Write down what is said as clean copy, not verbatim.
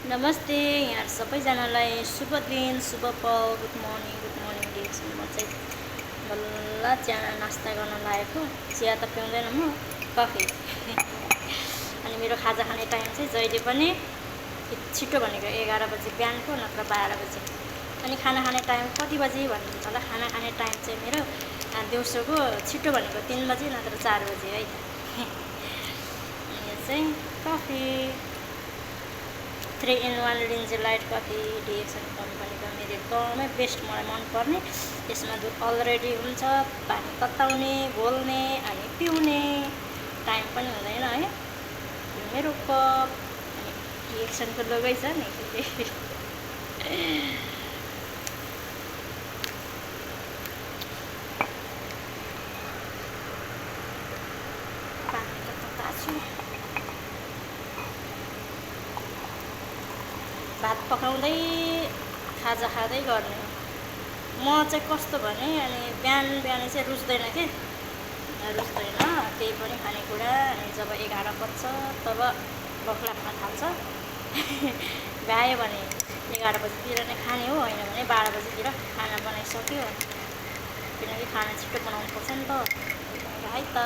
नमस्ते यहाँ सबैजनालाई शुभ दिन शुभ पल गुड मर्निङ डिएक्सन म चाहिँ बल्ल चिया नास्ता गर्न लागेको चिया त पिउँदैन म कफी अनि मेरो खाजा खाने टाइम चाहिँ जहिले पनि छिटो भनेको 11 बजे बिहानको नत्र 12 बजे अनि खाना खाने टाइम कति बजे भन्नुहुन्छ होला खाना खाने टाइम चाहिँ मेरो दिउँसोको छिटो भनेको 3 बजे नत्र 4 बजे है यो चाहिँ coffee 3-in-1 lingzhi light coffee DXN कम्पनीको मेरो एकदमै बेस्ट मलाई मनपर्ने यसमा दुध अलरेडी हुन्छ पानी तताउने घोल्ने अनि पिउने टाइम पनि हुँदैन है मेरो कप अनि डिएक्सनको लोगै छ नि पानी त तताछु भात पकाउँदै खाजा खाँदै गर्ने म चाहिँ कस्तो भने अनि बिहान चाहिँ रुच्दैन के रुच्दैन केही पनि खानेकुरा अनि जब 11 बज्छ तब भोक लाग्न थाल्छ भ्यायो भने 11 बजीतिर नै खाने हो होइन भने 12 बजीतिर खाना बनाइसक्यो किनकि खाना छिटो बनाउनु पर्छ नि त है त